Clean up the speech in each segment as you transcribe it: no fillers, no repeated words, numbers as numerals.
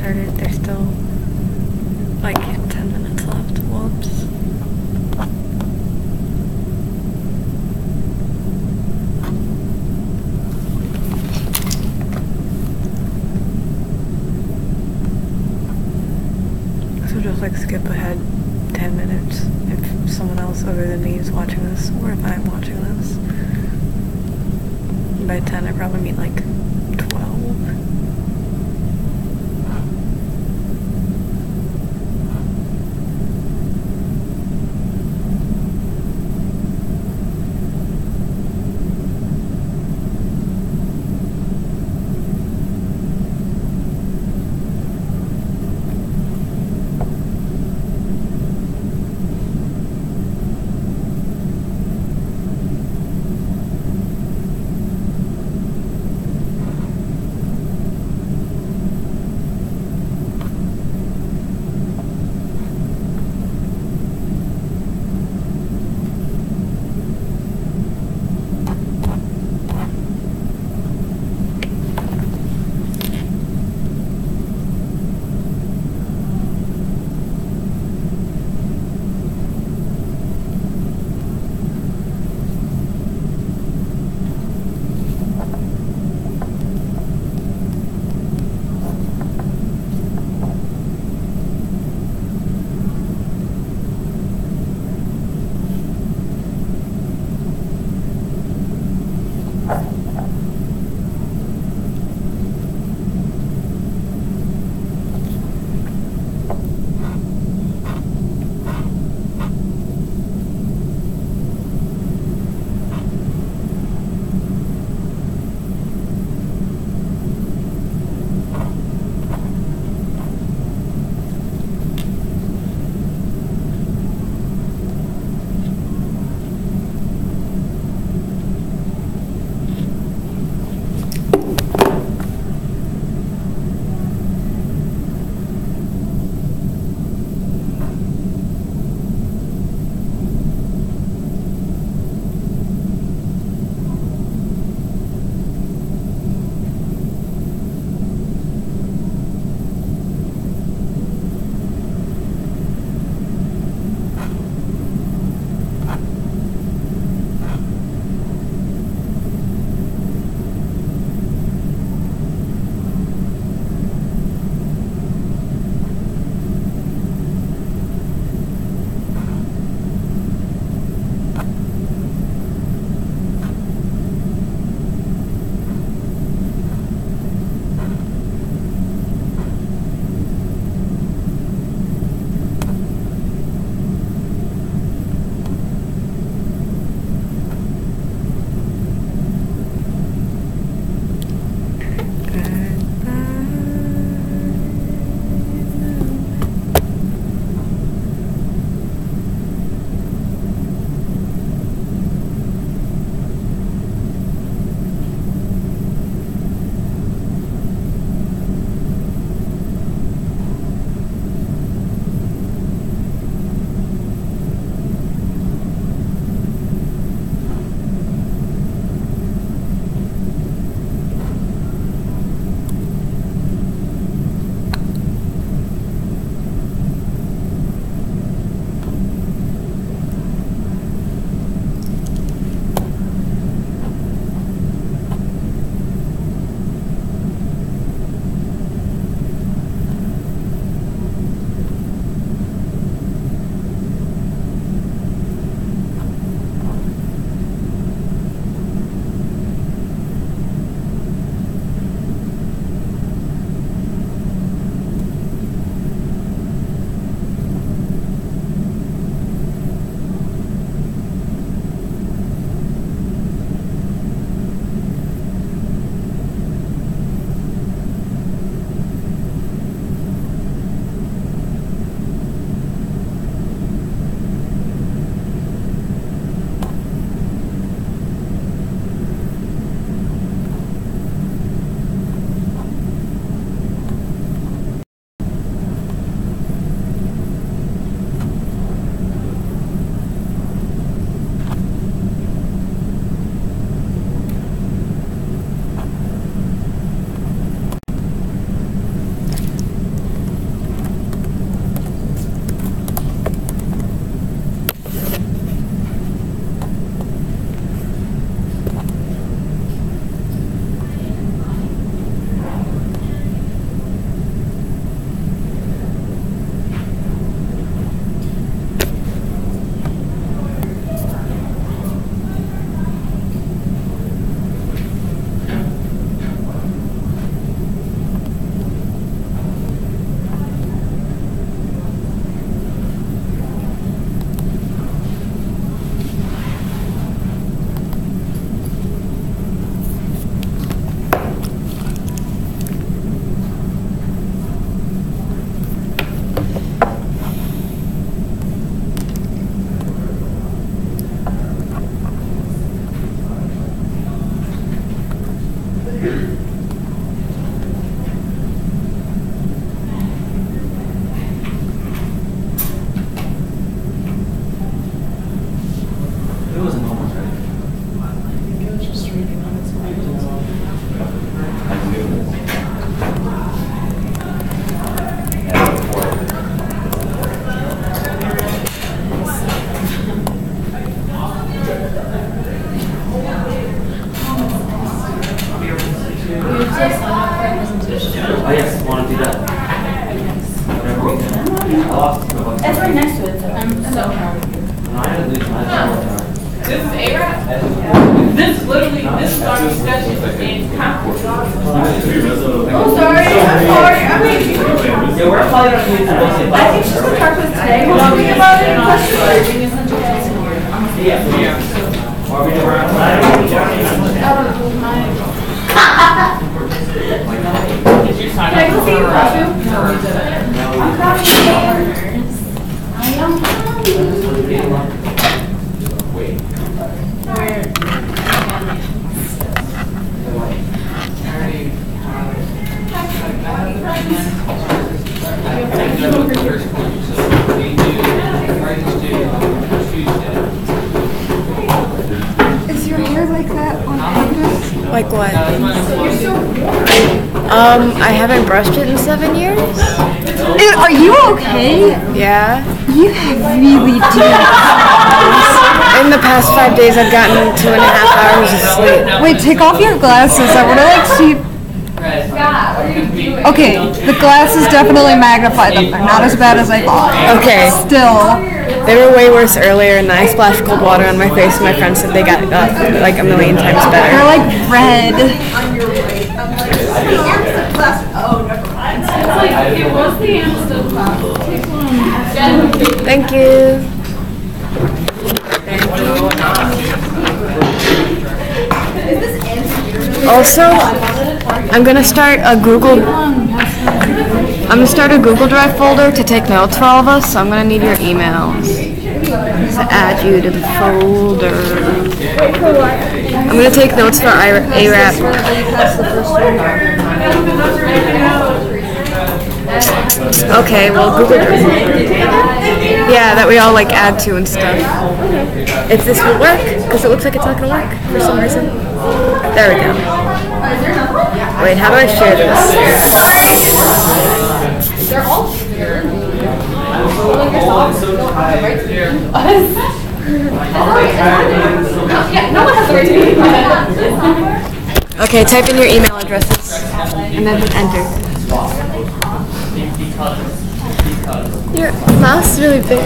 started. There's still like 10 minutes left. Whoops. So just like skip ahead 10 minutes if someone else other than me is watching this, or if I'm watching this. By 10 I probably mean like 12. Oh yes, want to do that? Whatever we can. It's right next to it, so I'm so proud of you. I had to lose my avatar. This is Awrap? This is literally, this is our discussion in conference. Oh, sorry, I'm sorry. I mean, Yeah, we're probably going to need to go see I think she's the purpose today. We're talking about it. Yeah. Or we do our Can I go see your costume? I'm crying. I am crying. Is your hair like that on purpose? Like what? You're so I haven't brushed it in 7 years. Are you okay? Yeah. You have really deep. In the past 5 days, I've gotten 2.5 hours of sleep. Wait, take off your glasses. I would like to see. Okay, the glasses definitely magnify them. They're not as bad as I thought. Okay. Still. They were way worse earlier, and I splashed cold water on my face, and my friend said they got like a million times They're better. like red. It's like, it was the Amstel class. Thank you. Also, I'm gonna start a Google Drive folder to take notes for all of us. So I'm gonna need your emails to add you to the folder. I'm gonna take notes for Awrap. Okay, well, Google Drive. Yeah, that we all like add to and stuff. If this will work, because it looks like it's not gonna work for some reason. There we go. Wait, how do I share this? They're all yeah, no one has the right to be. Okay, type in your email addresses and then hit enter. Your mouse is really big.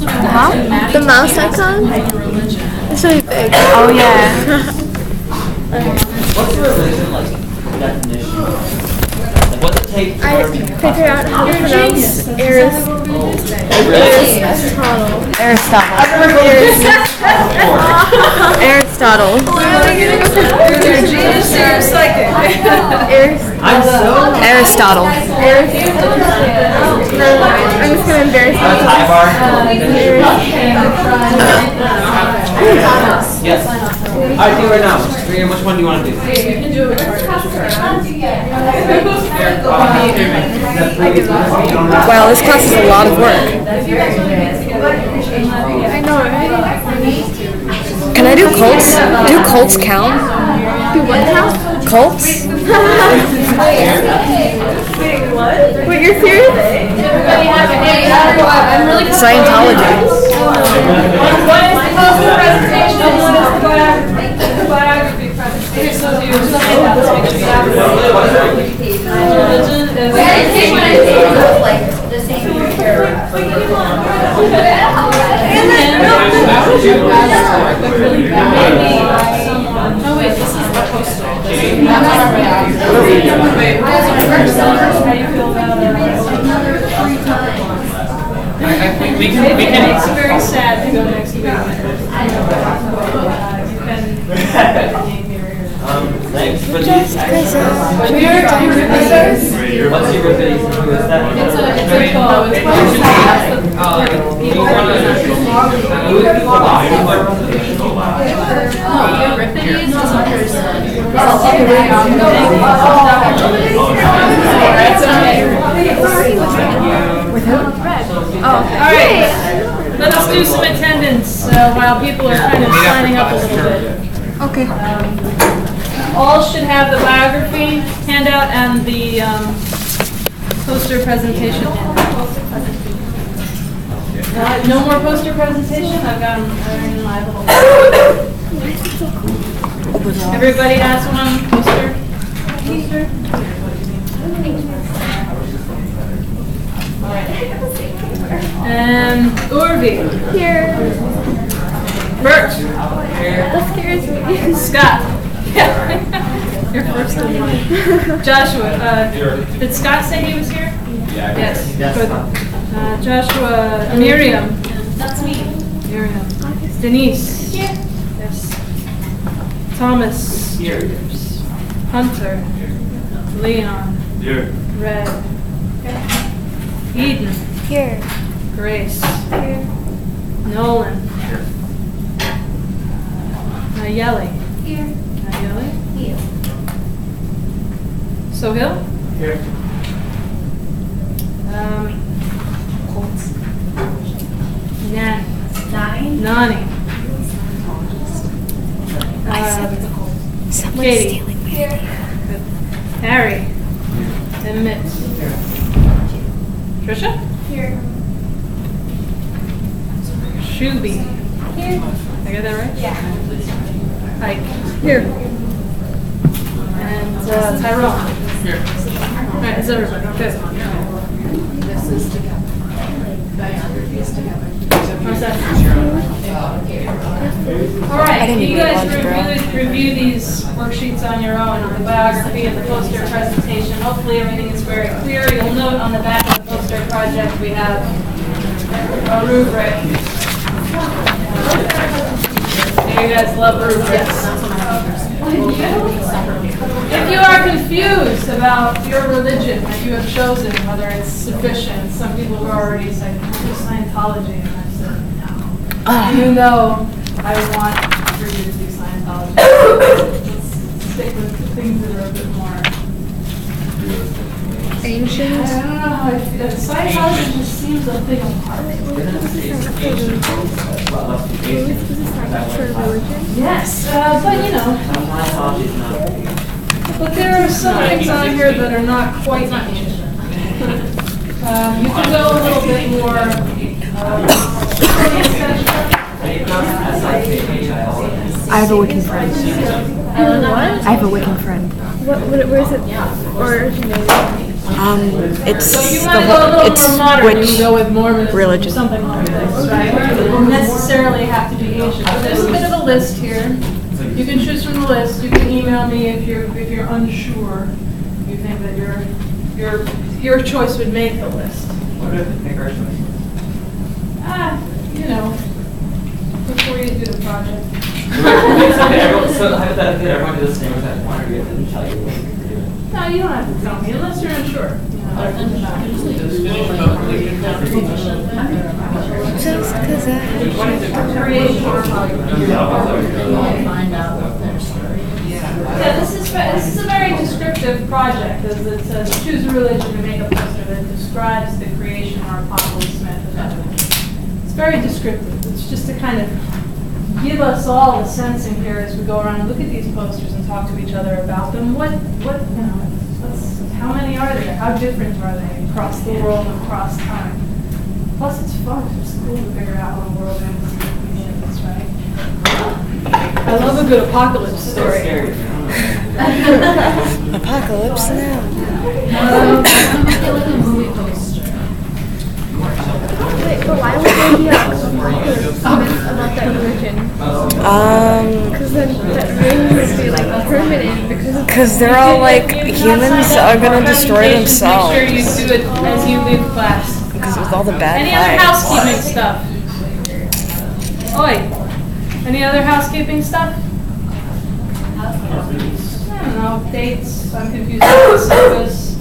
Huh? The mouse icon? It's really big. Oh yeah. What's the religion like definition? Like what's it take to I figured out how to pronounce Aristotle. Aristotle. I'm so Aristotle. I'm just gonna embarrass High bar. Yes. Alright, do it right now. Which one do you want to do? Wow, this class is a lot of work. I know, right? Can I do Colts? Do Colts count? Do what count? Colts? Wait, you're serious? Scientology. Oh wait, this is the poster. We can. It's very sad to go next week. Thanks for these. What's your revision? Who is that? It's a call. It's Alright, let us do some attendance while people are kind of signing up a little bit. Okay. All should have the biography handout and the poster presentation handout. No more poster presentation? I've got them in my little... Everybody has one poster? poster? And Urvi. Here. Bert. That scares me. Scott. Your first one. Joshua. Did Scott say he was here? Yes. Good. Joshua. Miriam. That's me. Miriam. Denise. Here. Yes. Thomas. Here. Hunter. Leon. Here. Red. Eden. Here. Grace. Here. Nolan. Nayeli. Here. Nayeli. Here. Sohil. Here. Nani. Someone's Katie. stealing me. Here. Harry. And Mitch. Trisha. Here. Shuby. Here. I got that right? Yeah. Ike. Here. And Tyrone. Here. All right, is everybody? Good. How's that? All right, you guys review these worksheets on your own, the biography and the poster presentation. Hopefully everything is very clear. You'll note on the back of the poster project we have a rubric. You guys love rubrics. If you are confused about your religion that you have chosen, whether it's sufficient, some people who are already saying, do Scientology, and I said, no. You know I want for you to do Scientology. Let's stick with the things that are a bit more Ancient. I don't know how I feel. Scientology just seems a thing apart. For religion? Yes, but you know. But there are some things on here that are not quite ancient. You can go a little bit more. I have a Wiccan friend. What? I have a Wiccan friend. Where is it originated? It's So you want to go a little it's more modern, you which can go with Mormonism, religion? something like this, right? It doesn't necessarily have to be ancient. But there's a bit of a list here. You can choose from the list. You can email me if you're unsure. You think that your choice would make the list. What if we pick our choice? You know, before you do the project. So hypothetically, everyone did the same with that one, or do you have to tell you what you're doing? No, you don't have to tell me unless you're unsure. just because Yeah, this is a very descriptive project, as it says, choose a religion to make a poster that describes the creation or apocalypse myth of heaven. It's very descriptive. It's just to kind of give us all a sense in here as we go around and look at these posters and talk to each other about them. How many are there? How different are they across the world and across time? Plus, it's fun. It's cool to figure out how the world ends and begins, right? I love a good apocalypse story. apocalypse now. Wait, but why would there be a about that religion? Because then that really would be like permanent Because they're all like, humans are gonna destroy themselves. Make sure you do it as you leave class. Because with all the bad Any other vibes. housekeeping stuff? Oi. Any other housekeeping stuff? I don't know, dates, I'm confused with the syllabus.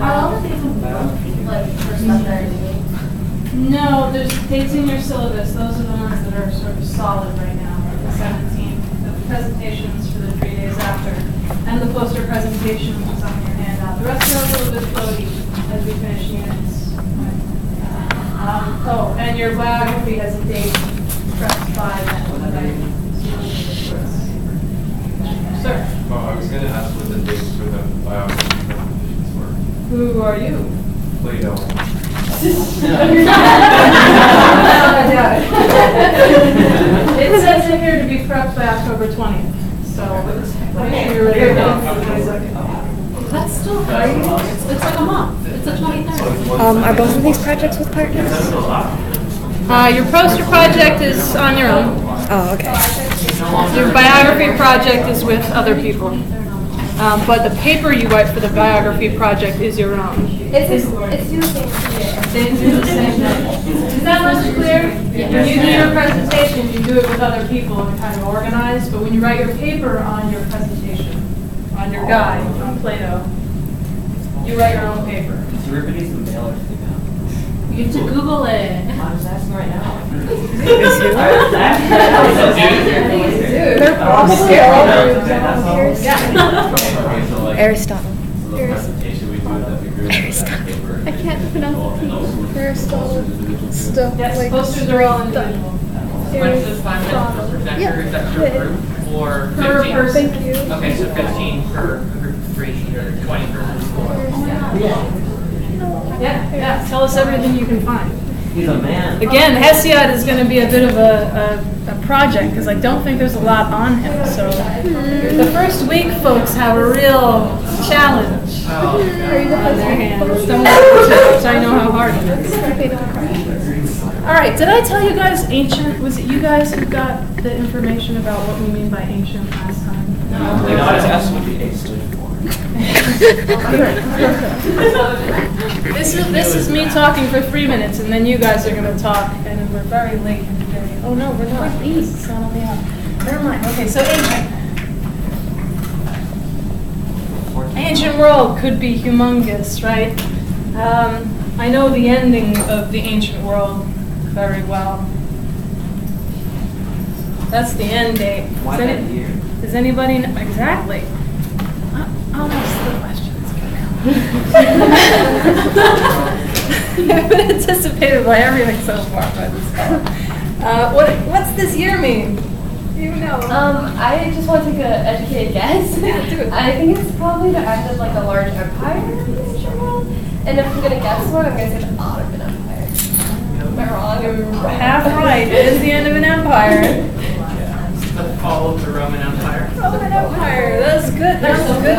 Are all the things like first up there? No, there's dates in your syllabus, those are the ones that are sort of solid right now, the 17th. The presentations for the 3 days after, and the poster presentation which is on your handout. The rest are a little bit floaty as we finish units. And your biography has a date pressed by that. Sir, I was going to ask what the dates for the biography presentations were. who are you? Plato. It says in here to be prepped by October 20th. So So you're ready to go. That's still great. It's like a month. It's the 23rd. Are both of these projects with partners? Your poster project is on your own. Oh, okay. Your biography project is with other people. But the paper you write for the biography project is your own. It's you the same. They do the same thing. Is that much clear? When you do your presentation, you do it with other people and kind of organize, but when you write your paper on your presentation, on your guide, on Plato, you write your own paper. Does everybody need some mailers to go? You get to Google it. I'm just asking right now. They're probably all Aristotle. I can't pronounce the Aristotle stuff. Yes, like posters are all individual. When is this 5 minutes per presenter? Is that per group or 15? Per person. Thank you. Okay, so 15 per group of 3 or 20 per group of 4. Yeah, tell us everything you can find. He's a man. Again, Hesiod is going to be a bit of a project because I don't think there's a lot on him. So the first week, folks have a real challenge on their hands. Don't worry, I know how hard it is. All right, did I tell you guys ancient? Was it you guys who got the information about what we mean by ancient last time? They know how to ask what the A stood for. This is me talking for 3 minutes, and then you guys are going to talk, and we're very late in the day. Oh no, we're not. It's not on the hour. Never mind. Okay, so ancient. Ancient world could be humongous, right? I know the ending of the ancient world very well. That's the end date. Why that year? Does anybody know? Exactly. I'll ask the questions. I've been anticipated by everything so far by this call. What's this year mean? You know. I just want to take an educated guess. Yeah, do it. I think it's probably the end of like a large empire in the ancient world. And if I'm gonna guess one, I'm gonna say the Ottoman Empire. Am I wrong? Half right. It is the end of an empire. The fall of the Roman Empire. Roman Empire. That's good. That's good. I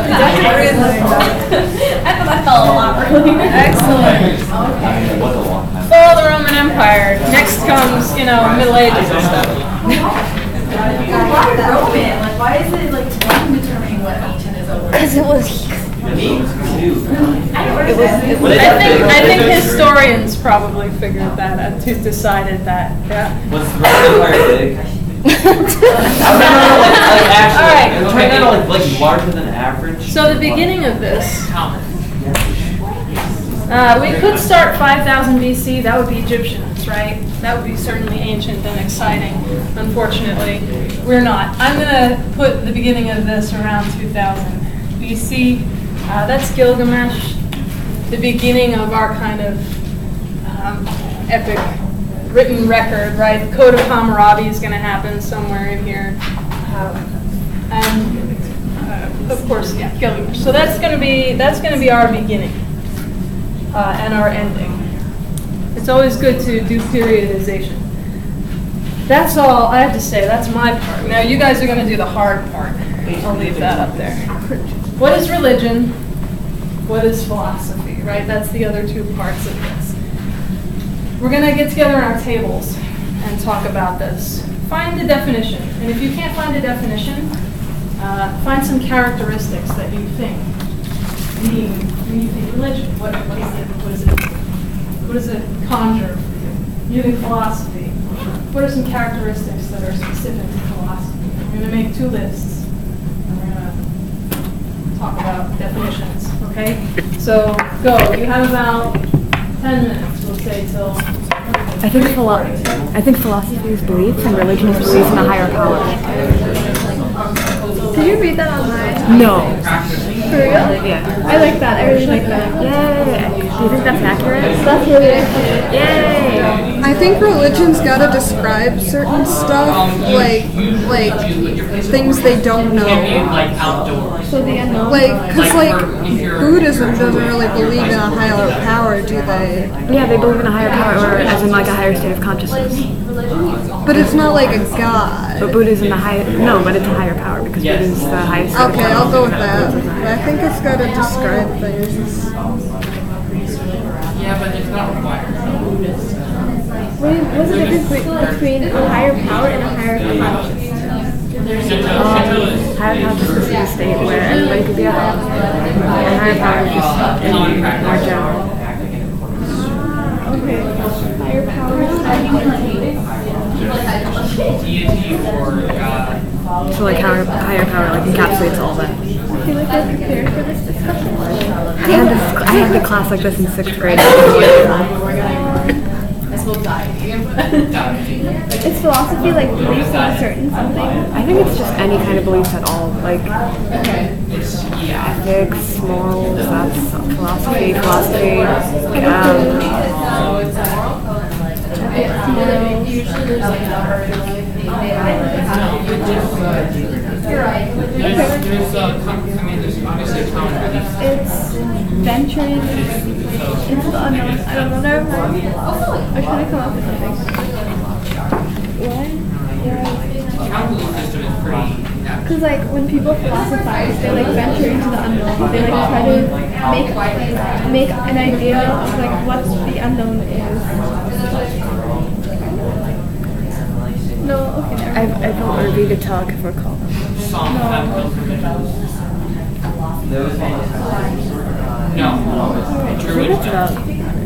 thought I fell a lot earlier. Excellent. It was a long time. Fall of the Roman Empire. Next comes, Middle Ages and stuff. Why Roman? Like, why is it like one determining what ancient is over? Because it was. I think historians probably figured that out, who decided that. Yeah. Was the Roman Empire big? All right. Like larger than average. So the beginning of this, How many? we could start 5000 BC. That would be Egyptians, right? That would be certainly ancient and exciting. Unfortunately, we're not. I'm going to put the beginning of this around 2000 BC. That's Gilgamesh, the beginning of our kind of epic written record, right? The Code of Hammurabi is going to happen somewhere in here. And of course, yeah, Gilgamesh. So that's going to be our beginning and our ending. It's always good to do periodization. That's all I have to say. That's my part. Now you guys are going to do the hard part. I'll leave that up there. What is religion? What is philosophy, right? That's the other two parts of this. We're going to get together in our tables and talk about this. Find the definition. And if you can't find a definition, find some characteristics that you think mean when you think religion. What does it conjure for you? You think philosophy. What are some characteristics that are specific to philosophy? We're going to make 2 lists. And we're going to talk about definitions, okay? So, go. You have about 10 minutes, we'll say, till... I think philosophy is belief and religion is belief in a higher power. Did you read that online? No. For real? Yeah. I like that. I really like that. Yay. Do you think that's accurate? That's really accurate. Yay. I think religion's gotta describe certain stuff, like things they don't know. Like outdoors. So the unknown. Like, cause like if you're- Buddhism doesn't really believe in a higher power, do they? Yeah, they believe in a higher power, or as in like a higher state of consciousness. But it's not like a god. But Buddhism, the high, no, but it's a higher power because Buddha is the highest. state of Okay, I'll go with consciousness. that. I think it's gotta describe things. Yeah, but it's not required. What's the difference between a higher power and a higher consciousness? Higher consciousness is a state where everybody could be a higher power. And higher power is just in more general. Okay. Higher power is Deity or God. So like higher power like encapsulates all that. I feel like I'm prepared for this discussion. I had a class like this in 6th grade. Is philosophy like beliefs in a certain something? I think it's just any kind of beliefs at all, like ethics, morals, that's philosophy. There's obviously a common belief. It's venturing into the unknown. I don't know. Never mind. I'm trying to come up with something. Common belief system is pretty. Because like when people philosophize, they like venture into the unknown. They like try to make an idea of like what the unknown is. No, okay, never mind. I don't want to read a talk if we're called. Some have pilgrimages. No. I think it's about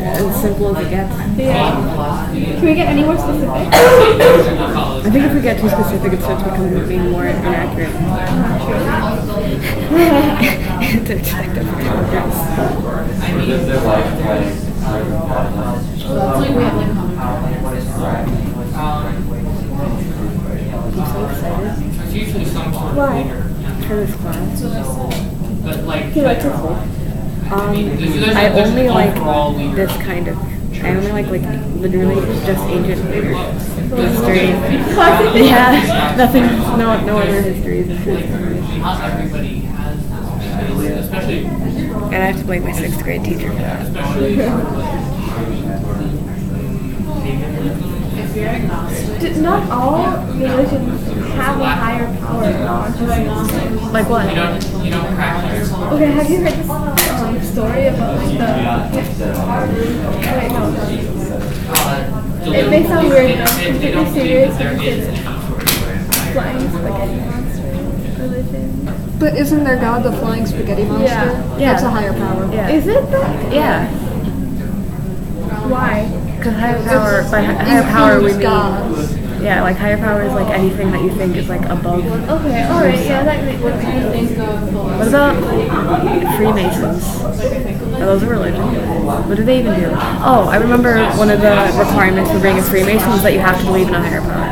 as simple as it gets. Yeah. Can we get any more specific? I think if we get too specific, it starts becoming more inaccurate. To expect it from progress. I'm so excited It's usually some sort of Why? leader. for this class. But like, Do you like to sleep? I only like this kind of. I only like literally just ancient history. Yeah, nothing. No other histories. not everybody has this, especially And I have to blame my 6th grade teacher for that. Not all religions have a higher power of consciousness. Like what? you don't practice. Okay, have you heard this story about like the? Wait, no. It may sound weird, but I'm completely serious when I say this. Flying spaghetti monster religion. But isn't their god the flying spaghetti monster? Yeah. Yeah. That's a higher power. Yeah. Is it though? Yeah. Why? Because higher power, by higher power we mean. gods. Yeah, like higher power is like anything that you think is like above. Okay, alright, yeah, that makes sense. What about Freemasons? Are those a religion? What do they even do? Oh, I remember one of the requirements for being a Freemason is that you have to believe in a higher power.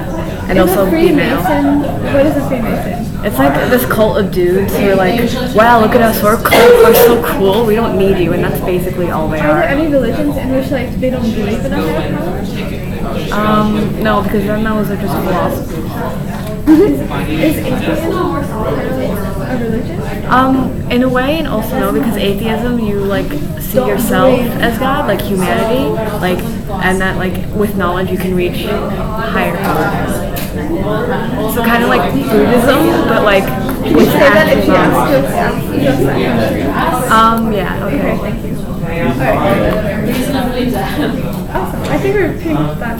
And Is also a be male. Freemason? What is a Freemason? It's like this cult of dudes who are like, wow, look at us, we're cool, we're so cool, we don't need you, and that's basically all they Are there are. any religions in which like they don't believe in a higher power? No, because then those are just philosophy. Is atheism a religion? In a way, and also no, because atheism, you like see yourself as God, like humanity, like, and that like with knowledge you can reach higher power. So kind of like Buddhism, but like Can you say that if you asked just that? yeah, okay. Thank you. Awesome. I think we're pretty much done.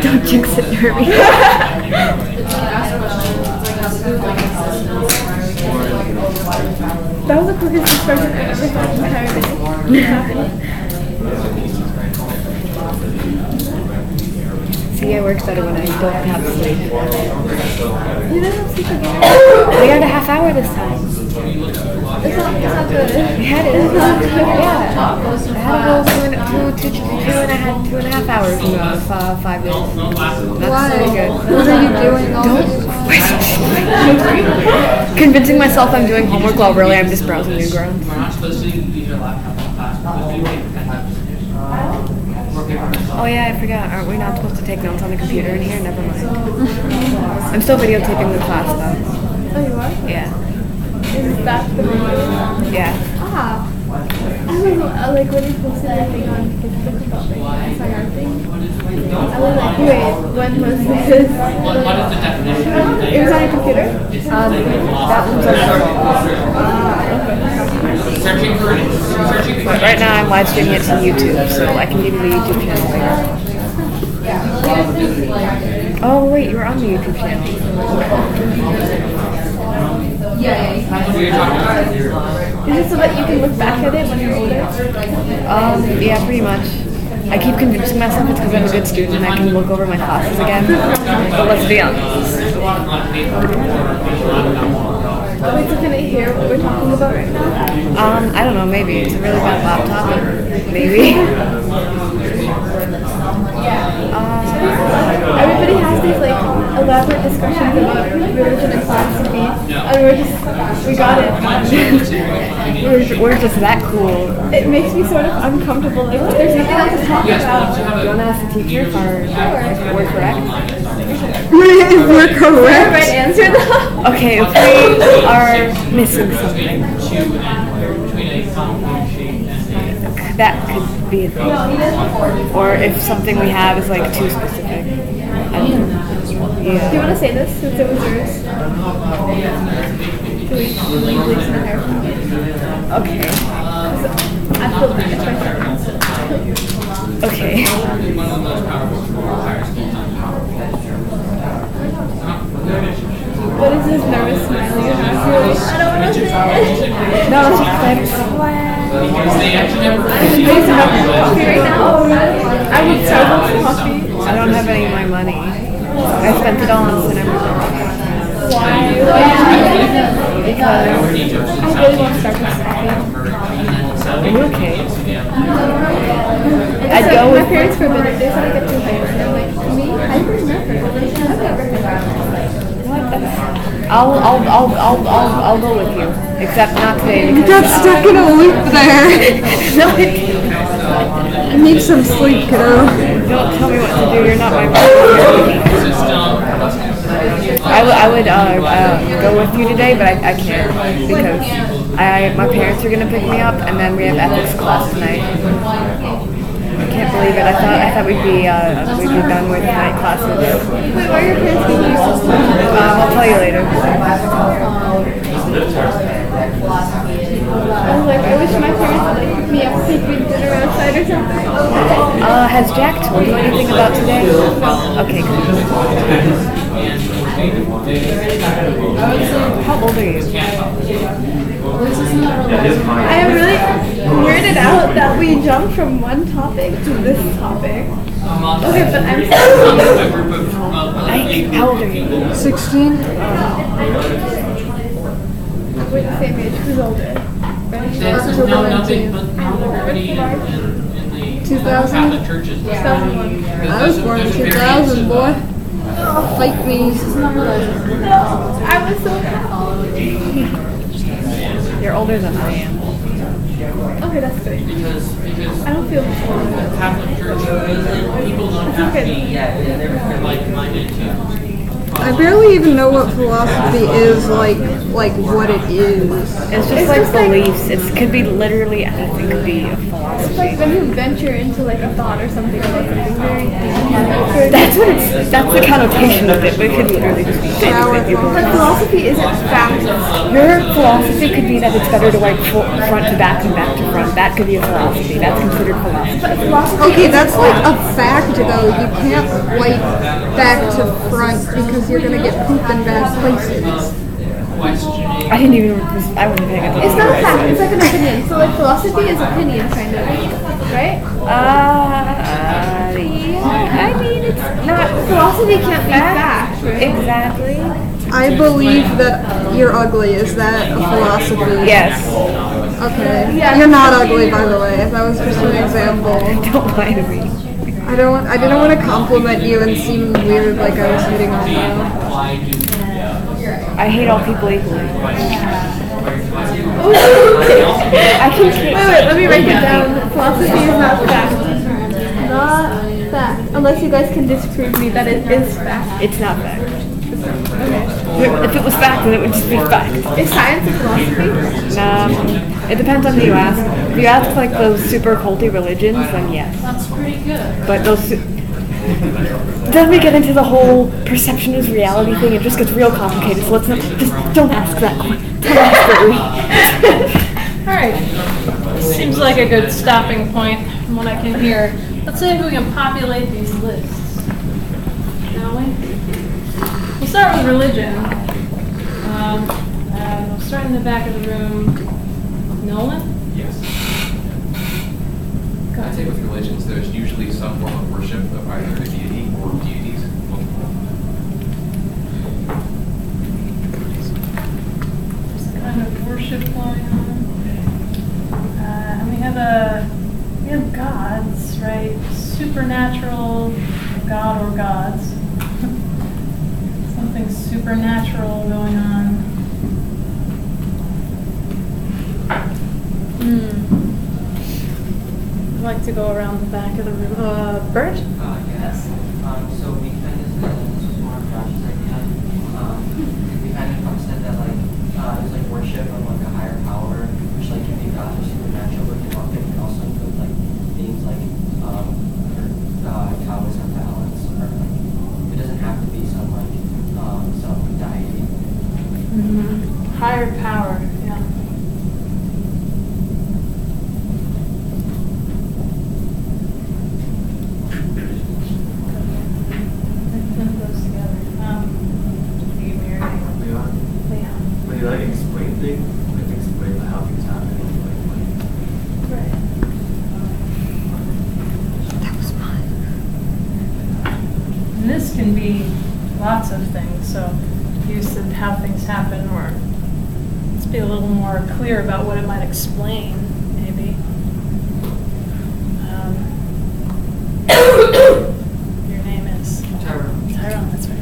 Don't jinx it, Herbie. That was the quickest discussion I've ever had entirely. See, it works better when I don't have sleep. You didn't have sleep again. We had a half hour this time. It's not good. We had it. Yeah. I had to go two and a half hours in 5 days. That's pretty good. What are you doing all this? Convincing myself I'm doing homework while really I'm just browsing Newgrounds. We're not supposed to use your laptop in class because we wait 10 times. Oh yeah, I forgot. Aren't we not supposed to take notes on the computer in here? Never mind. I'm still videotaping the class though. Oh, you are? Yeah. Is that the video? Yeah. Ah. I was like when you posted that thing on Facebook about like SIR thing. I was like, wait, when was this? What is the definition? It was on your computer? That one's on Searching for But right now I'm live streaming it to YouTube, so I can give you the YouTube channel later. Oh wait, you were on the YouTube channel. Is it so that you can look back at it when you're older? Yeah, pretty much. I keep convincing myself it's because I'm a good student and I can look over my classes again. But let's be honest. Wait, so can I hear what we're talking about right now? I don't know, maybe. It's a really bad laptop. Maybe. Everybody has these like elaborate discussions about religion and philosophy, and we got it. We're just that cool. It makes me sort of uncomfortable. Like there's nothing else to talk about. Do you want to ask the teacher if we're correct? We're The correct. right answer though. Okay, if we are missing something, that could be a thing. Or if something we have is like too specific. I don't know. Do you Yeah. want to say this since it was yours? Do we listen to her? Okay. I feel like it's my turn. Okay. What is this nervous smile you have? I don't want to say it. No, it's just like There's no coffee right now. Oh, really? I would Starbucks coffee. I don't have any of my money. I spent it all on cinema. Why? Because I really want Starbucks coffee. are you okay? I'd go my with- parents forbid it. They said I get too hyped. And I'm like, me? Hyper's never. I'll go with you. Except not today You because got stuck in a loop there. no, it You need some sleep, kiddo. don't tell me what to do. You're not my mom. I would go with you today, but I can't because my parents are gonna pick me up, and then we have ethics class tonight. I can't believe it. I thought we'd be done with night classes. Wait, why are your parents giving you so much? I'll tell you later. I was like, I wish my parents would like pick me up, take me to dinner outside or something. Has Jack told you anything about today? Okay, good. How old are you? I am really weirded out that we jumped from one topic to this topic. Okay, but I'm Ike, how old are you? 16? we're the same age. Who's older? No, nothing, but nobody in the 2000? Catholic churches. 2001. I was born in 2000, boy. Fight me. I was so happy. You're older than I am. Okay, that's good. Because I don't feel old. Catholic church, people don't have to be like-minded to. I barely even know what philosophy is, like what it is. It's just like beliefs. It could be literally anything. It could be a It's philosophy. like when you venture into like a thought or something about something very deep. That's what it's. That's the connotation of it, but it could literally just be anything you But believe. philosophy isn't fact. Your philosophy could be that it's better to wipe front to back and back to front. That could be a philosophy. That's considered philosophy. But philosophy Okay, that's like a fact though. You can't wipe back to front because you're gonna get poop in bad places. I didn't even. I wasn't paying attention. it's not a fact, it's like an opinion. So like philosophy is opinion kind of, right? Yeah. I mean, it's not. Philosophy can't be fact, right? Exactly. I believe that you're ugly. Is that a philosophy? Yes. Okay. Yeah. You're not ugly, by the way. That was just an example. Don't lie to me. I didn't want to compliment you and seem weird like I was hitting on you. I hate all people equally. I can wait, let me write it down. Philosophy is not fact. Not Unless you guys can disprove me that it is fact. It's not fact. Okay. If it was fact, then it would just be fact. Is science a philosophy? It depends on who you ask. If you ask like those super culty religions, then yes. That's pretty good. But those. Then we get into the whole perception is reality thing. It just gets real complicated. So let's not. Just don't ask that. Don't ask that. All right. Seems like a good stopping point from what I can hear. Let's see if we can populate these lists. Shall we? We'll start with religion. We'll start in the back of the room. Nolan? Yes. I'd say with religions, there's usually some form of worship of either a deity or deities. There's a kind of worship going on. And we have gods, right? Supernatural god or gods. Something supernatural going on. I'd like to go around the back of the room. Bert? Yes. So we kind of said that this was more of Josh's idea. We kind of said that there's like worship of like a higher power, which like can be God or supernatural, but it can also include like things like Taoism balance, or like it doesn't have to be some deity. Mm-hmm. Higher power, yeah. When you like explain things, like explain how things happen. Right. That was fun. And this can be lots of things. So you said how things happen, or let's be a little more clear about what it might explain, maybe. Your name is? Tyrone. Tyrone, that's right.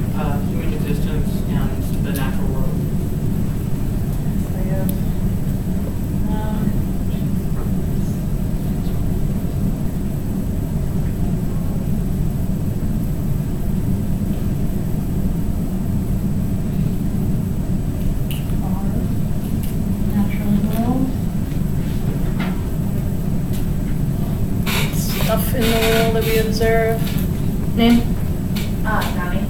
Human existence and the natural world. So you have, natural world. Stuff in the world that we observe. Name? Nami.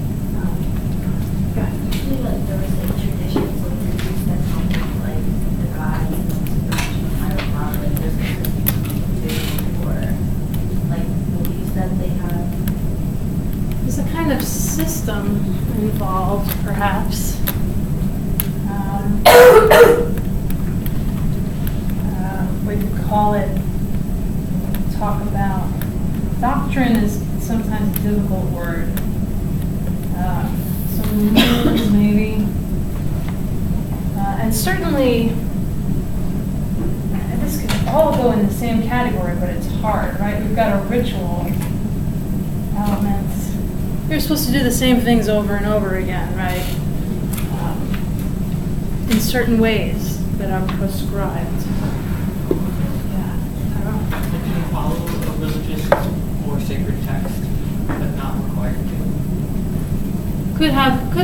Go ahead. Usually, like, there was like traditions of groups that come with like the gods and the higher power, like there's something or like beliefs that they have. There's a kind of system involved, perhaps. We could call it, talk about, doctrine is sometimes a difficult word. Some rules, maybe. And certainly, this could all go in the same category, but it's hard, right? We've got a ritual element. You're supposed to do the same things over and over again, right? In certain ways that are prescribed. Yeah, I don't know. Can you follow a religious or sacred text, but not required to? Could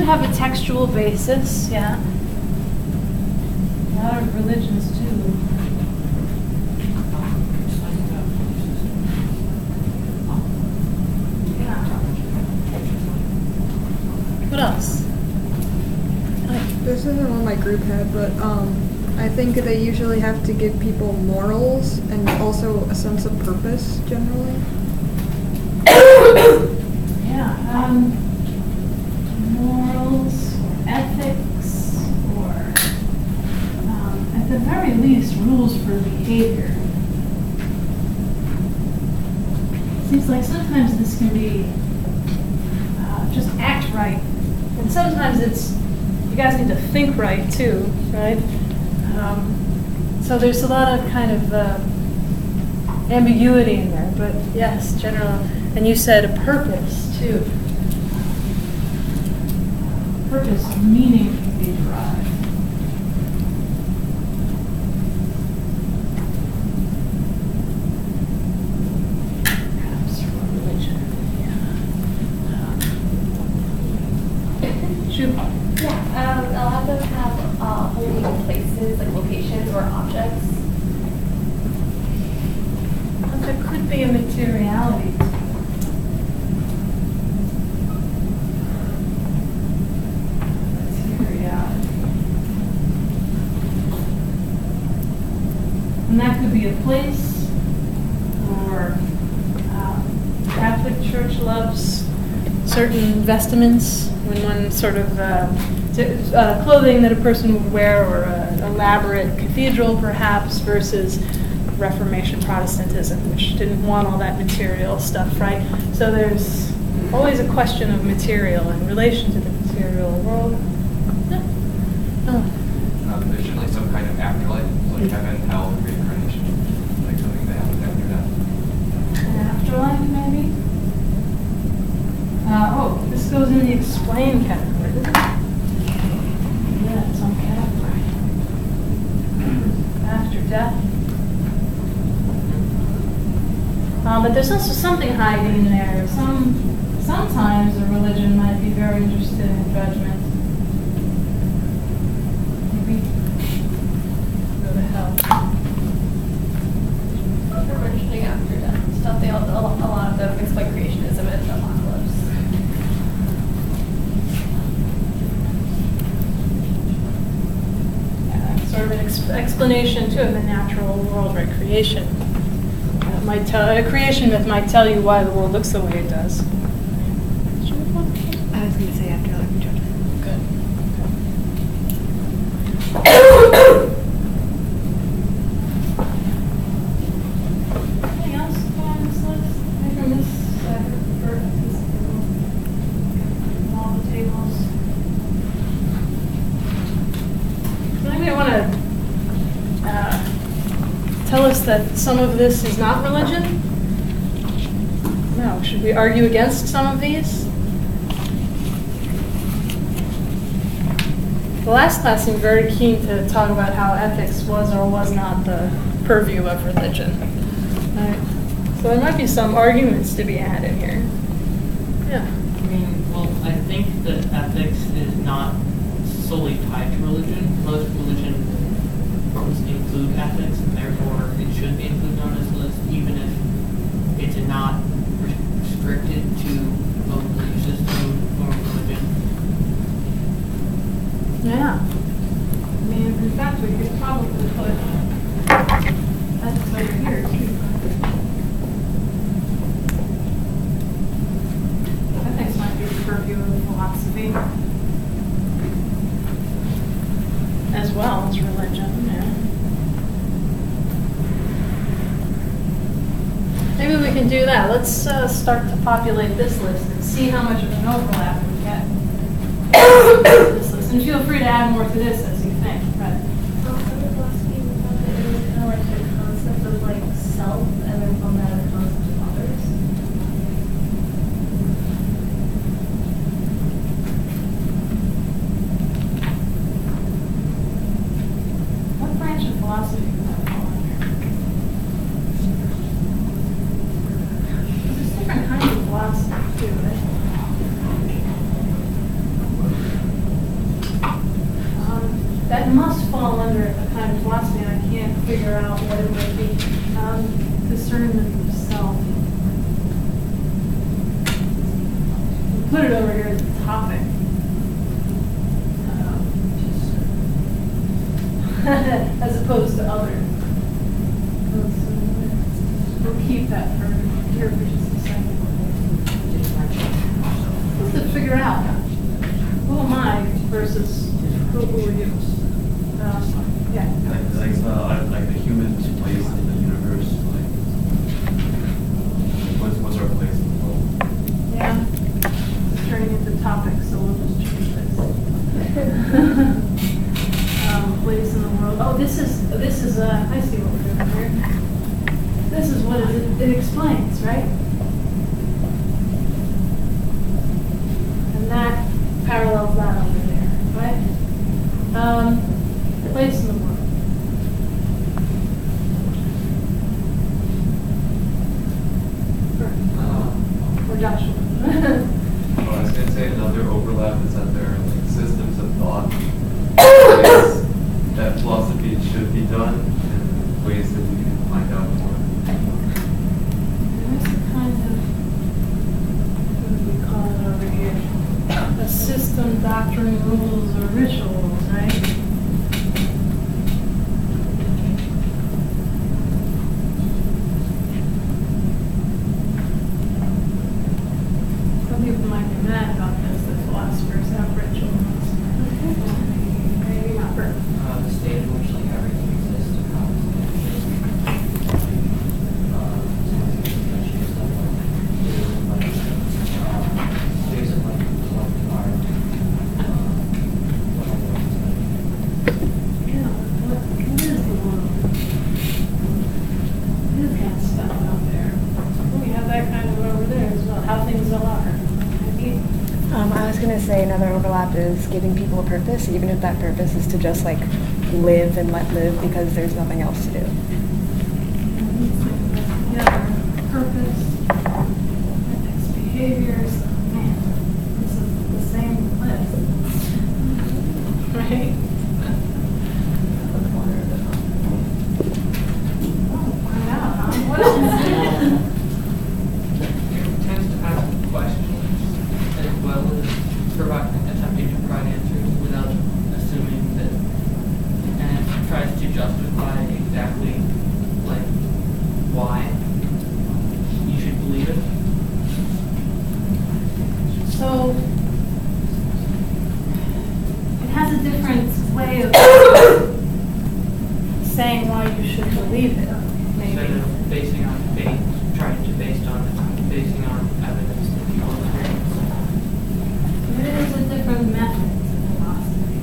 have a textual basis, yeah. A lot of religions do. Yeah. What else? This isn't one my group had, but I think they usually have to give people morals and also a sense of purpose generally. Yeah, morals, or ethics, or at the very least, rules for behavior. Seems like sometimes this can be just act right, and sometimes it's you guys need to think right too, right? So there's a lot of kind of ambiguity in there, but yes, general. And you said a purpose too. Purpose, meaning can be derived. Perhaps from religion, yeah. There could be a materiality. Materiality. And that could be a place, or Catholic Church loves certain vestments, when one sort of clothing that a person would wear, or an elaborate cathedral perhaps, versus Reformation Protestantism, which didn't want all that material stuff, right? So there's always a question of material in relation to the material world. Yeah. Oh. There's usually some kind of afterlife, like heaven, hell, reincarnation, like something that happens after death. An afterlife, maybe? Oh, this goes in the explain category, doesn't it? Yeah, it's on category. After death. But there's also something hiding in there. Sometimes a religion might be very interested in judgment. Maybe go to hell. For mentioning after death stuff, a lot of them explain creationism and apocalypse. Yeah, sort of an explanation too of the natural world, right? Creation. A creation myth might tell you why the world looks the way it does. I was going to say afterlife and judgment. Good. Anything else on this list? Maybe from this all the tables. Does anybody want to tell us that some of this is not religion? No. Should we argue against some of these? The last class seemed very keen to talk about how ethics was or was not the purview of religion. Right. So there might be some arguments to be had in here. Yeah. I mean, well, I think that ethics is not solely tied to religion. Most religions include ethics, and therefore it should be included on this list, even if it's not restricted to a belief system or religion. Yeah. I mean, in fact, we could probably put ethics over here too. Ethics might be the purview of philosophy as well as religion. Yeah. Maybe we can do that. Let's start to populate this list and see how much of an overlap we get. This list. And feel free to add more to this as you think. Right. Under philosophy, we found that it was kind of like the concept of like self, and then from that the concept of others. What branch of philosophy does that fall under? There's different kinds of philosophy too, right? That must fall under a kind of philosophy, and I can't figure out what it would be. Discernment of self. We'll put it over here as a topic. As opposed to other. We'll keep that for here for just a second. Just to figure out who am I versus who are you? Yeah. Like the human's place in the universe, what's our place in the world? Yeah. It's turning into topics, so we'll just change this. Place in the world. Oh, this is I see what we're doing here. This is what it explains, right? And that parallels that over there, right? Place in the world. Or Joshua. Well, I was going to say another overlap is that there are like systems of thought, ways that philosophy should be done, and ways that we can find out more. rituals, right? Some people might be mad about this, that philosophers have rituals. Maybe not for The state in which like everything exists and how it's there's a like collective art. Yeah, what is the world? What is that stuff out there? We have that kind of over there as well, how things are. I was gonna say another overlap is giving people a purpose, even if that purpose is to just like live and let live because there's nothing else to do. Yeah, purpose, ethics, behaviors, man, this is the same list. Right? Oh, find out, huh? What else? Tends to ask questions as well as attempting to provide answers without assuming that, and it tries to justify exactly like why you should believe it. So, it has a different way of saying why you should believe it, Instead maybe. of basing on faith, trying to basing on evidence that people experience. It is a different method to philosophy.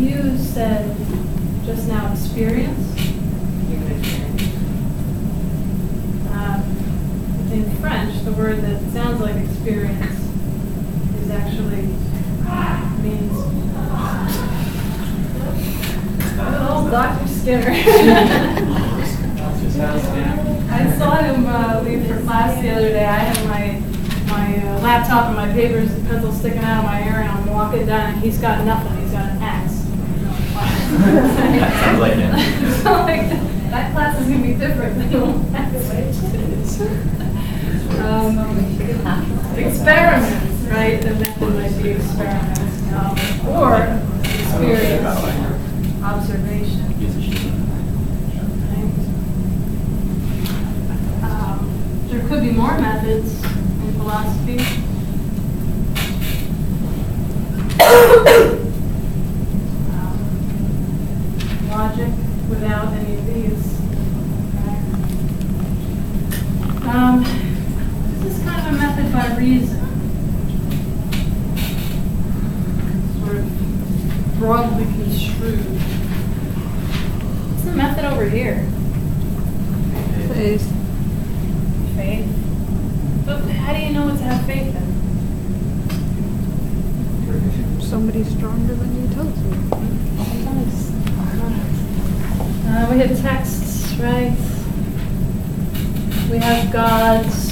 You said just now experience. Human experience. In French, the word that sounds like experience is actually means. Oh, Dr. Skinner. I saw him leave for class the other day. I had my laptop and my papers and pencils sticking out of my ear, and I'm walking down, and he's got nothing. He's got an axe. Sounds like it. So like, that class is going to be different than the one I experiments, right? The method might be experiments. Or experience, observation. There could be more methods in philosophy. Logic without any of these. This is kind of a method by reason. Sort of broadly construed. What's the method over here? Faith. Faith. But how do you know what to have faith in? Somebody stronger than you tells you. We have texts, right? We have gods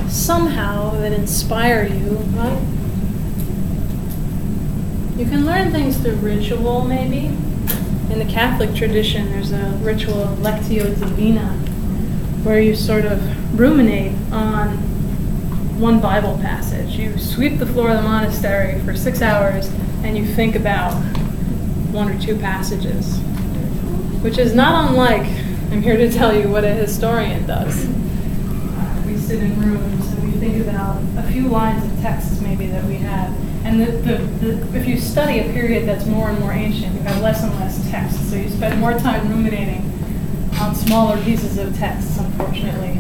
somehow that inspire you, right? You can learn things through ritual, maybe. In the Catholic tradition, there's a ritual of Lectio Divina, where you sort of ruminate on one Bible passage. You sweep the floor of the monastery for 6 hours, and you think about 1 or 2 passages, which is not unlike, I'm here to tell you what a historian does. We sit in rooms and we think about a few lines of text maybe that we have. And if you study a period that's more and more ancient, you have less and less text. So you spend more time ruminating on smaller pieces of text, unfortunately.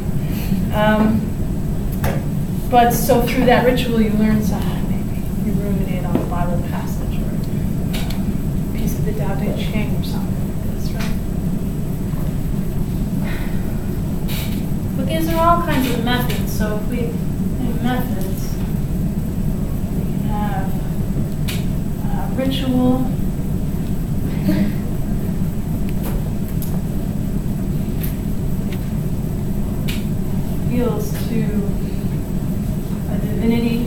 But so through that ritual you learn something maybe. You ruminate on a Bible passage or a piece of the Tao Te Ching or something. But these are all kinds of methods. So if we have methods, we can have ritual, appeals to a divinity,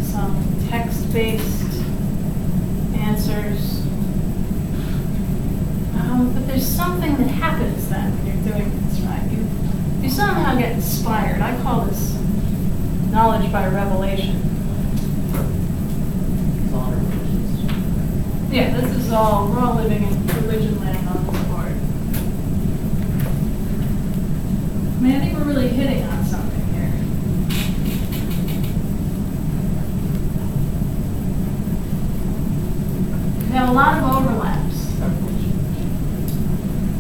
some text-based answers. But there's something that happens then when you're doing this, right? You Yeah, this is all, we're all living in religion land on this board. I mean, I think we're really hitting on something here. We have a lot of overlaps.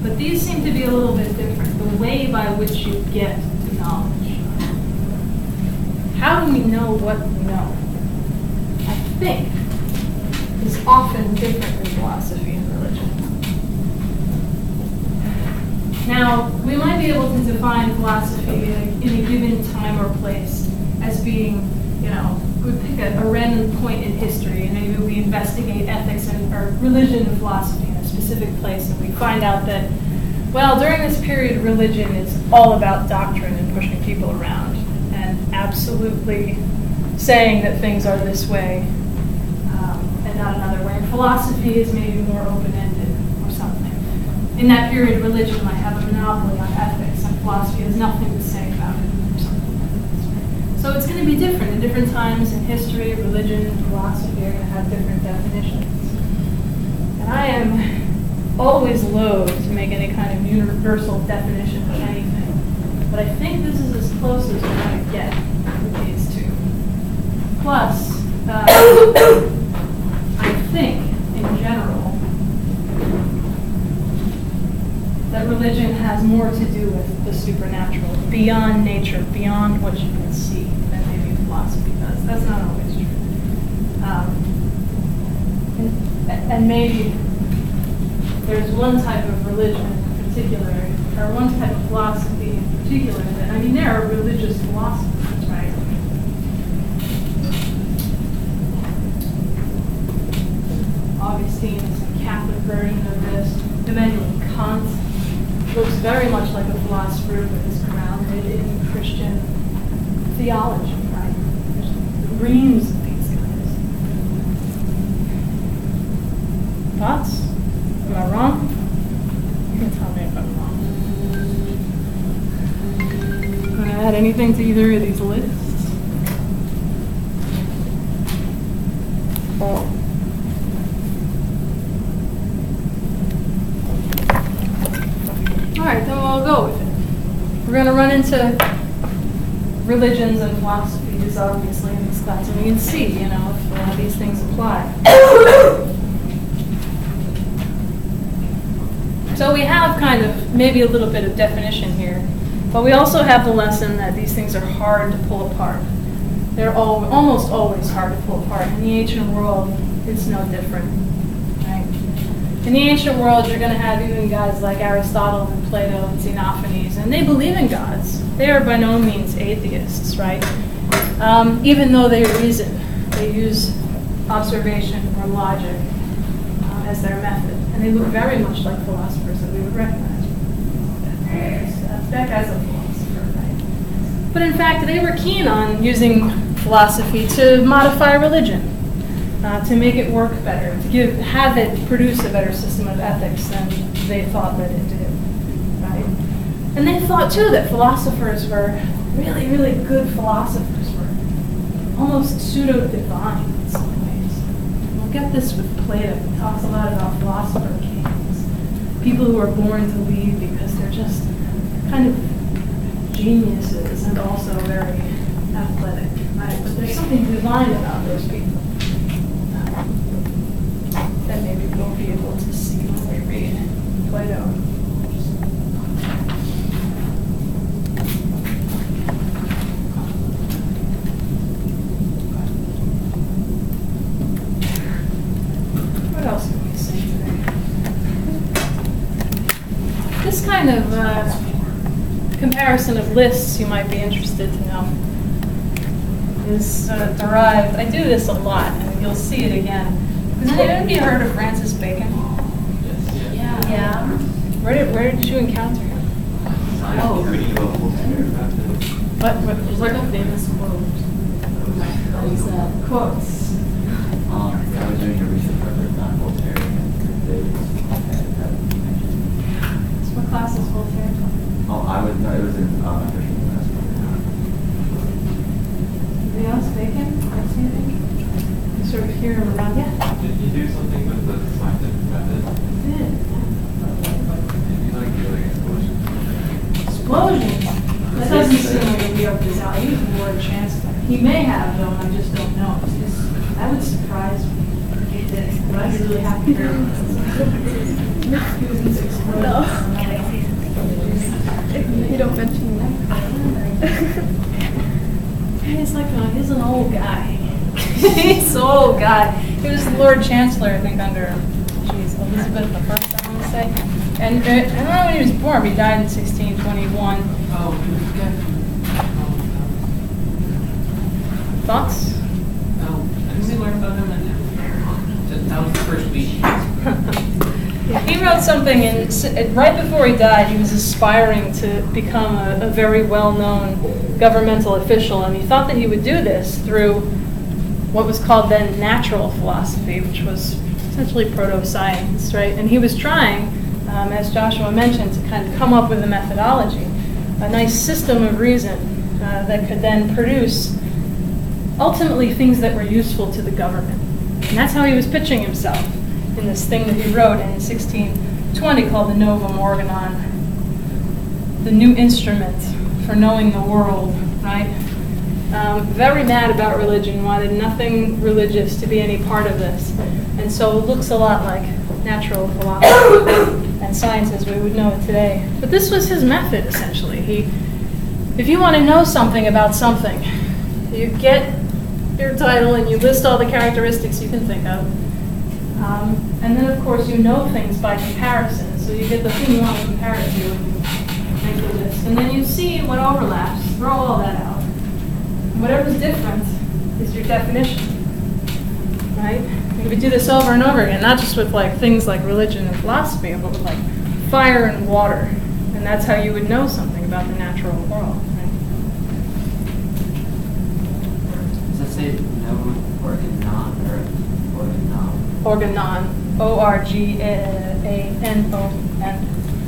But these seem to be a little bit different, the way by which you get to knowledge. How do we know what we know? I think is often different in philosophy and religion. Now, we might be able to define philosophy in a given time or place as being, you know, we pick a random point in history and maybe we investigate ethics or religion and philosophy in a specific place and we find out that, well, during this period, religion is all about doctrine and pushing people around and absolutely saying that things are this way and not another way. And philosophy is maybe more open-ended or something. In that period, religion might have a monopoly on ethics and philosophy has nothing to say about it or something like that. So it's going to be different in different times in history, religion, and philosophy are going to have different definitions. And I am always loath to make any kind of universal definition of anything. But I think this is as close as we're going to get with these two. Plus, I think, in general, that religion has more to do with the supernatural, beyond nature, beyond what you can see, than maybe philosophy does. That's not always true. And maybe there's one type of religion in particular, or one type of philosophy in particular, that, I mean, there are religious philosophers, right? Augustine is a Catholic version of this. Immanuel Kant looks very much like a philosopher, but is grounded in Christian theology, right? There's reams of these guys. Thoughts? Am I wrong? You can tell me if I'm wrong. Want to add anything to either of these lists? All right, then we'll go with it. We're going to run into religions and philosophies, obviously, in this class, and we can see, you know, if these things apply. So we have kind of maybe a little bit of definition here, but we also have the lesson that these things are hard to pull apart. They're almost always hard to pull apart. In the ancient world, it's no different. Right? In the ancient world, you're going to have even guys like Aristotle and Plato and Xenophanes, and they believe in gods. They are by no means atheists, right? Even though they reason, they use observation or logic as their method. And they look very much like philosophers that we would recognize. That guy's a philosopher, right? But in fact, they were keen on using philosophy to modify religion, to make it work better, to have it produce a better system of ethics than they thought that it did, right? And they thought, too, that philosophers were really, really good philosophers, were almost pseudo-divine in some ways. We'll get this with Plato. He talks a lot about philosopher kings, people who are born to lead because they're just kind of geniuses and also very athletic, right? But there's something divine about those people that maybe we'll be able to see when we read Plato. What else can we see today? This kind of comparison of lists you might be interested to know is derived. I do this a lot, and you'll see it again. Has anybody heard of Francis Bacon? Yeah. Yeah. Where did you encounter him? Oh. What was like a famous quote? What was that? Quotes. I was doing a research project on Voltaire, and they had mentioned. So what class is Voltaire? It was in Christian class. Anybody else? Bacon? You sort of hear him around. Yeah. Did you do something with the scientific method? Yeah. Did you like do like explosions? Explosion. That doesn't seem like it'd be up his alley. He was the Lord Chancellor. He may have, though, and I just don't know. That would surprise me. He did. But I'd be really happy to hear No. You don't mention that. He's like, he's an old guy. He's an old guy. He was the Lord Chancellor, I think, under, Elizabeth I, I want to say. And I don't know when he was born, but he died in 1621. Oh, he was good. Thoughts? Oh, didn't we learn about him? That was the first week. He wrote something, and right before he died, he was aspiring to become a very well-known governmental official, and he thought that he would do this through what was called then natural philosophy, which was essentially proto-science, right? And he was trying, as Joshua mentioned, to kind of come up with a methodology, a nice system of reason that could then produce ultimately things that were useful to the government. And that's how he was pitching himself in this thing that he wrote in 1620 called the Novum Organon, the new instrument for knowing the world, right? Very mad about religion, wanted nothing religious to be any part of this. And so it looks a lot like natural philosophy and science as we would know it today. But this was his method, essentially. If you want to know something about something, you get your title and you list all the characteristics you can think of. And then, of course, you know things by comparison. So you get the thing you want to compare it to and you make the list. And then you see what overlaps, throw all that out. And whatever's different is your definition, right? You would do this over and over again, not just with like things like religion and philosophy, but with like fire and water. And that's how you would know something about the natural world, right? Does that say no organon or organon? Organon, O-R-G-A-N-O-N.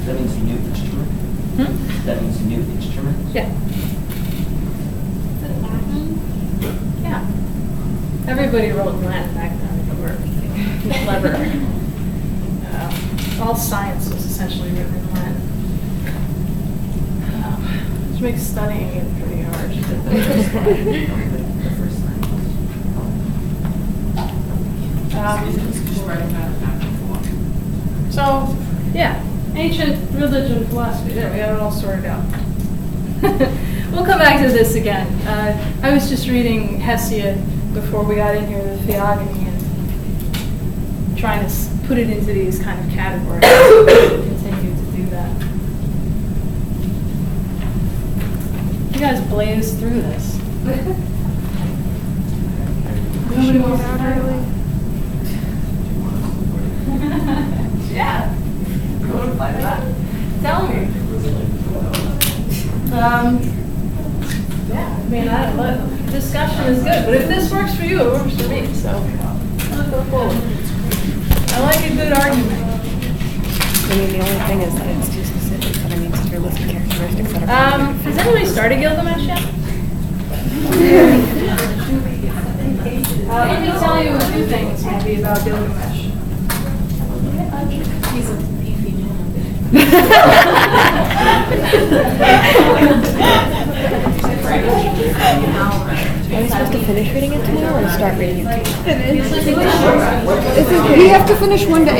That means new instrument? That means new instrument? Yeah. Yeah. Everybody wrote in Latin back then. They were clever. All science was essentially written in Latin. Which makes studying it pretty hard. So, yeah, ancient religion, philosophy, there, we got it all sorted out. We'll come back to this again. I was just reading Hesiod before we got in here, the Theogony, and trying to put it into these kind of categories. We'll continue to do that. You guys blaze through this. Nobody wants to early. Yeah. Go to play that. Tell me. Yeah, I mean, discussion is good, but if this works for you, it works for me, so let's go forward. I like a good argument. I mean, the only thing is that it's too specific, but I mean, it's your list of characteristics that are... Has anybody started Gilgamesh yet? Let me tell you a few things maybe about Gilgamesh. He's a beefy Are we supposed to finish reading it tomorrow or start reading it tomorrow? We have to finish 1 to 8.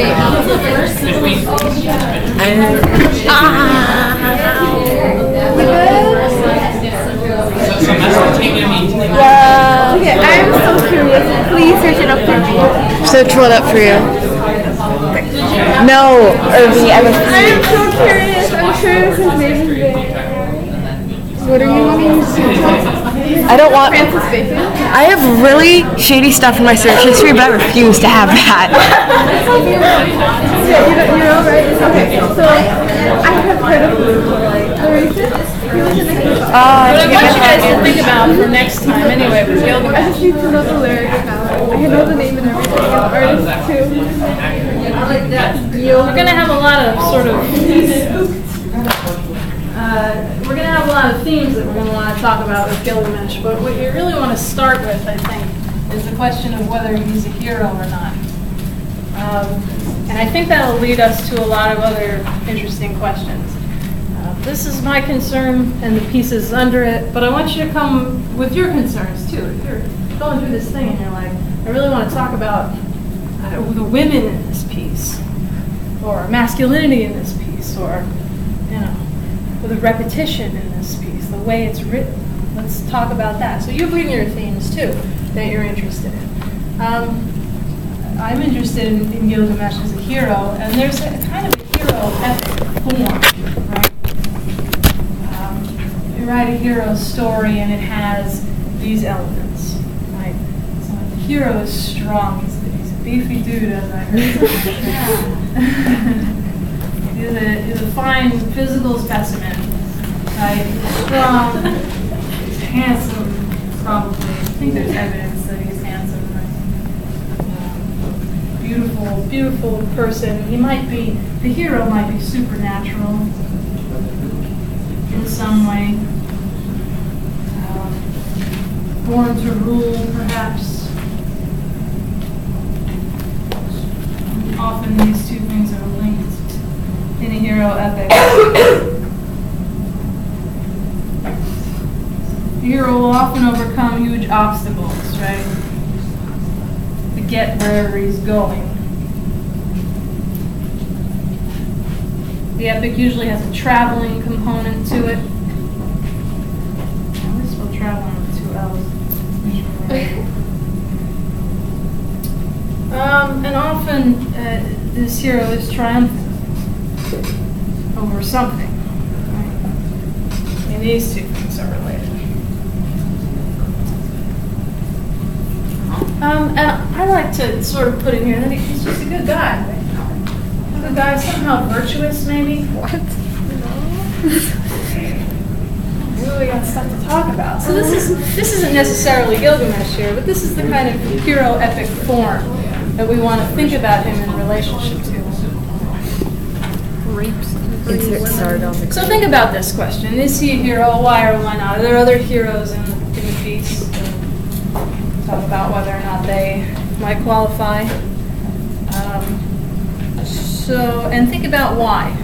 Yeah. Okay, I'm so curious. Please search it up for me. Search what up for you? No, Irving, I'm so curious. I'm sure his name is there. What are you wanting to search? I don't want... Francis Bacon. I have really shady stuff in my search history, but I refuse to have that. Yeah, you know, right? Okay, so I have heard of the racist. He was in the K-pop. What I want you guys to think about for next time anyway with I Gilgamesh. just need to know the lyrics now. I know the name and everything, and the artist too. We're going to have a lot of sort of... we're going to have a lot of themes that we're going to want to talk about with Gilgamesh, but what you really want to start with, I think, is the question of whether he's a hero or not. And I think that'll lead us to a lot of other interesting questions. This is my concern and the pieces under it, but I want you to come with your concerns too. If you're going through this thing and you're like, I really want to talk about the women in this piece, or masculinity in this piece, or, you know, the repetition in this piece, the way it's written. Let's talk about that. So you bring your themes too that you're interested in. I'm interested in Gilgamesh as a hero, and there's a kind of a hero epic form, right? You write a hero story and it has these elements, right? So the hero is strong. He's a beefy dude, as I heard. He's a fine physical specimen, right? He's strong. He's handsome, probably. I think there's evidence that he's handsome. Right? Beautiful, beautiful person. The hero might be supernatural in some way. Born to rule, perhaps. Often these two things are linked in a hero epic. The hero will often overcome huge obstacles, right? To get wherever he's going. The epic usually has a traveling component to it. At least we'll travel with 2 L's. And often this hero is triumphant over something. Right? And these two things are related. And I like to sort of put in here that he's just a good guy. Right? A guy somehow virtuous, maybe. What? We got stuff to talk about. So this isn't necessarily Gilgamesh here, but this is the kind of hero epic form that we want to think about him in relationship to. So think about this question. Is he a hero? Why or why not? Are there other heroes in the piece? Talk about whether or not they might qualify. And think about why.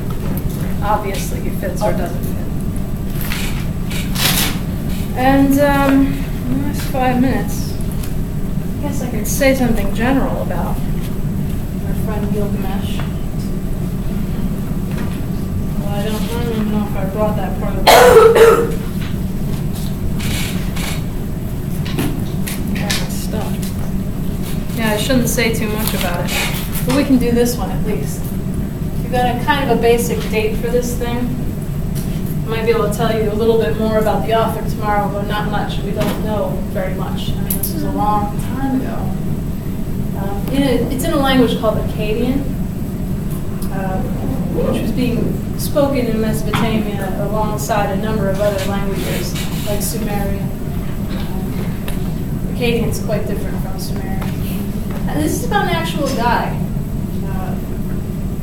Obviously he fits or doesn't fit. And in the last 5 minutes, I guess I could say something general about our friend Gilgamesh. Well, I don't even know if I brought that part of the stuff. Yeah, I shouldn't say too much about it, but we can do this one at least. We've got a kind of a basic date for this thing. I might be able to tell you a little bit more about the author tomorrow, but not much. We don't know very much. I mean, this was a long time ago. It's in a language called Akkadian, which was being spoken in Mesopotamia alongside a number of other languages, like Sumerian. Akkadian is quite different from Sumerian. And this is about an actual guy.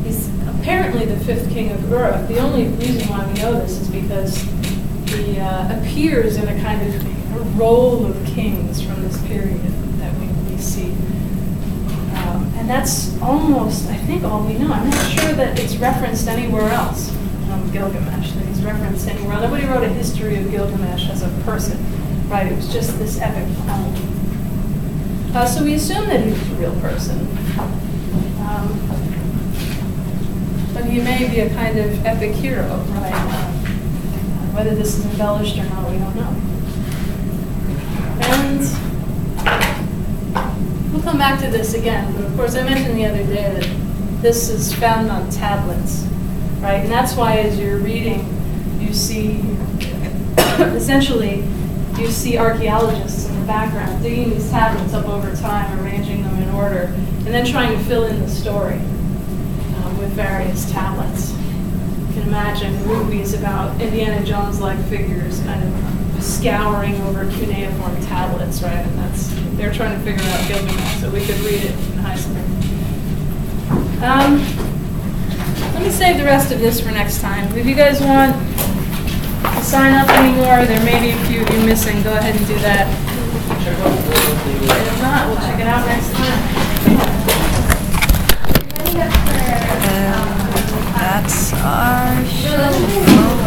He's apparently the 5th king of Awrap. The only reason why we know this is because he appears in a kind of a roll of kings from this period that we see. And that's almost, I think, all we know. I'm not sure that it's referenced anywhere else, Gilgamesh, that he's referenced anywhere. Nobody wrote a history of Gilgamesh as a person, right? It was just this epic poem. So we assume that he was a real person. But he may be a kind of epic hero, right? Whether this is embellished or not, we don't know. And we'll come back to this again, but of course I mentioned the other day that this is found on tablets, right? And that's why as you're reading, you see, essentially, you see archaeologists in the background digging these tablets up over time, arranging them in order, and then trying to fill in the story with various tablets. You can imagine movies about Indiana Jones-like figures kind of scouring over cuneiform tablets, right? And they're trying to figure out Gilgamesh so we could read it in high school. Let me save the rest of this for next time. If you guys want to sign up anymore, there may be a few of you missing, go ahead and do that. If not, we'll check it out next time. that's our show.